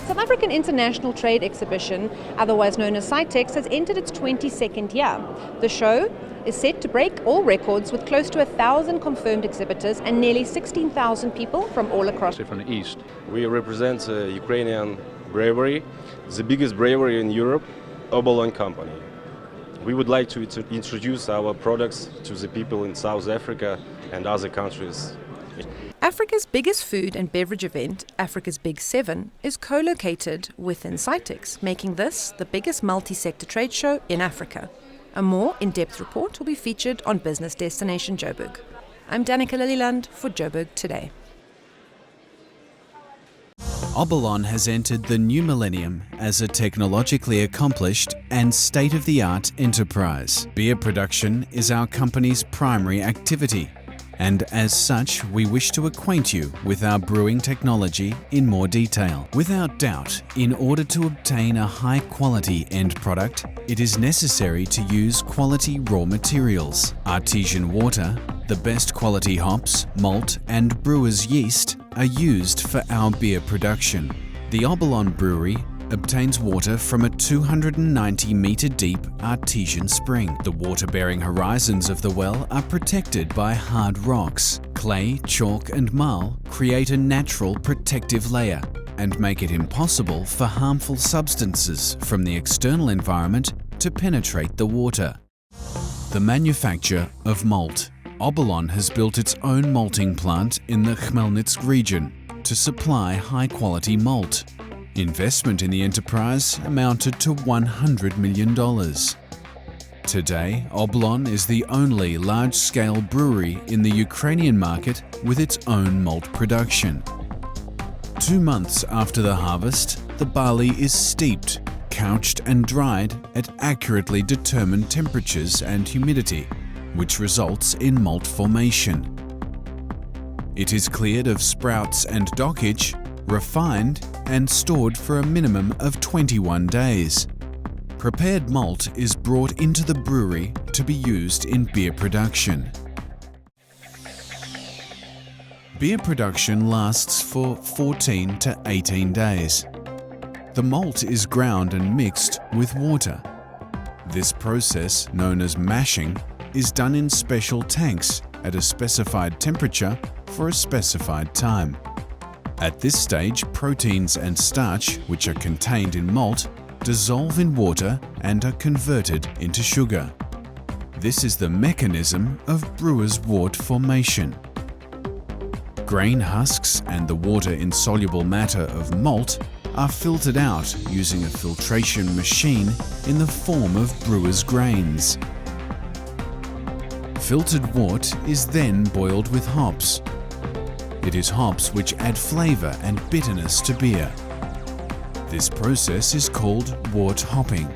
South African International Trade Exhibition, otherwise known as CITEX, has entered its 22nd year. The show is set to break all records with close to 1,000 confirmed exhibitors and nearly 16,000 people from all across. From the east. We represent a Ukrainian brewery, the biggest brewery in Europe, Obolon company. We would like to introduce our products to the people in South Africa and other countries. Africa's biggest food and beverage event, Africa's Big 7, is co-located within CITEX, making this the biggest multi-sector trade show in Africa. A more in-depth report will be featured on Business Destination Joburg. I'm Danica Lilliland for Joburg Today. Obolon has entered the new millennium as a technologically accomplished and state-of-the-art enterprise. Beer production is our company's primary activity, and as such, we wish to acquaint you with our brewing technology in more detail. Without doubt, in order to obtain a high-quality end product, it is necessary to use quality raw materials. Artesian water, the best quality hops, malt, and brewer's yeast are used for our beer production. The Obolon Brewery obtains water from a 290-meter deep artesian spring. The water-bearing horizons of the well are protected by hard rocks. Clay, chalk, and marl create a natural protective layer and make it impossible for harmful substances from the external environment to penetrate the water. The manufacture of malt. Obolon has built its own malting plant in the Khmelnytsk region to supply high-quality malt. Investment in the enterprise amounted to $100 million. Today, Obolon is the only large-scale brewery in the Ukrainian market with its own malt production. 2 months after the harvest, the barley is steeped, couched and dried at accurately determined temperatures and humidity, which results in malt formation. It is cleared of sprouts and dockage, refined, and stored for a minimum of 21 days. Prepared malt is brought into the brewery to be used in beer production. Beer production lasts for 14 to 18 days. The malt is ground and mixed with water. This process, known as mashing, is done in special tanks at a specified temperature for a specified time. At this stage, proteins and starch, which are contained in malt, dissolve in water and are converted into sugar. This is the mechanism of brewer's wort formation. Grain husks and the water-insoluble matter of malt are filtered out using a filtration machine in the form of brewer's grains. Filtered wort is then boiled with hops. It is hops which add flavor and bitterness to beer. This process is called wort hopping.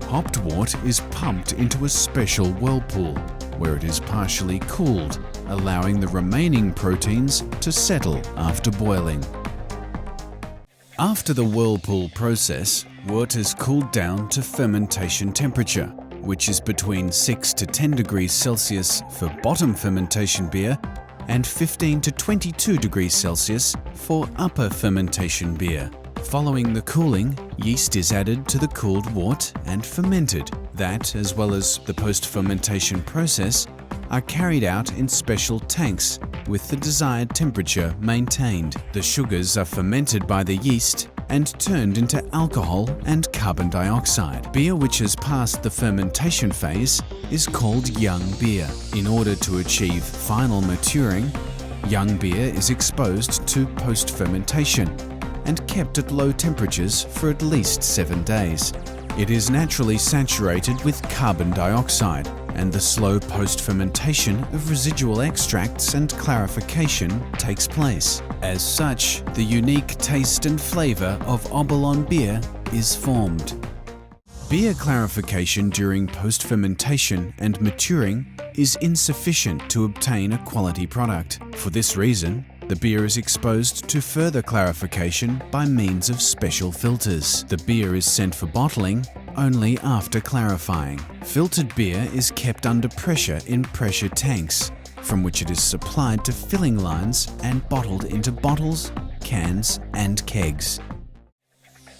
Hopped wort is pumped into a special whirlpool, where it is partially cooled, allowing the remaining proteins to settle after boiling. After the whirlpool process, wort is cooled down to fermentation temperature, which is between 6 to 10 degrees Celsius for bottom fermentation beer and 15 to 22 degrees Celsius for upper fermentation beer. Following the cooling, yeast is added to the cooled wort and fermented. That, as well as the post-fermentation process, are carried out in special tanks with the desired temperature maintained. The sugars are fermented by the yeast and turned into alcohol and carbon dioxide. Beer which has passed the fermentation phase is called young beer. In order to achieve final maturing, young beer is exposed to post-fermentation and kept at low temperatures for at least 7 days. It is naturally saturated with carbon dioxide, and the slow post-fermentation of residual extracts and clarification takes place. As such, the unique taste and flavor of Obolon beer is formed. Beer clarification during post-fermentation and maturing is insufficient to obtain a quality product. For this reason, the beer is exposed to further clarification by means of special filters. The beer is sent for bottling only after clarifying. Filtered beer is kept under pressure in pressure tanks, from which it is supplied to filling lines and bottled into bottles, cans, and kegs.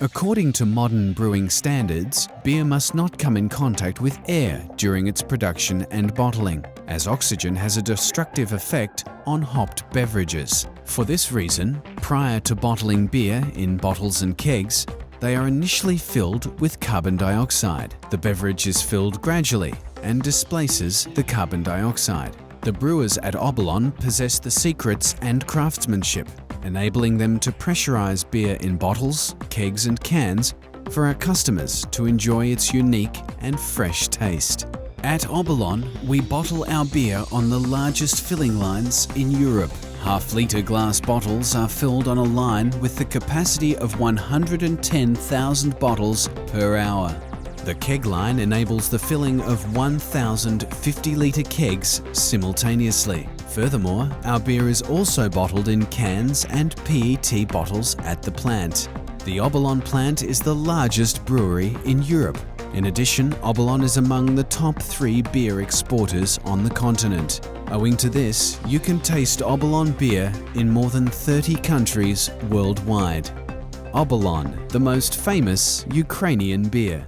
According to modern brewing standards, beer must not come in contact with air during its production and bottling, as oxygen has a destructive effect on hopped beverages. For this reason, prior to bottling beer in bottles and kegs, they are initially filled with carbon dioxide. The beverage is filled gradually and displaces the carbon dioxide. The brewers at Obolon possess the secrets and craftsmanship, enabling them to pressurize beer in bottles, kegs and cans for our customers to enjoy its unique and fresh taste. At Obolon, we bottle our beer on the largest filling lines in Europe. Half-litre glass bottles are filled on a line with the capacity of 110,000 bottles per hour. The keg line enables the filling of 1,000 50-litre kegs simultaneously. Furthermore, our beer is also bottled in cans and PET bottles at the plant. The Obolon plant is the largest brewery in Europe. In addition, Obolon is among the top 3 beer exporters on the continent. Owing to this, you can taste Obolon beer in more than 30 countries worldwide. Obolon, the most famous Ukrainian beer.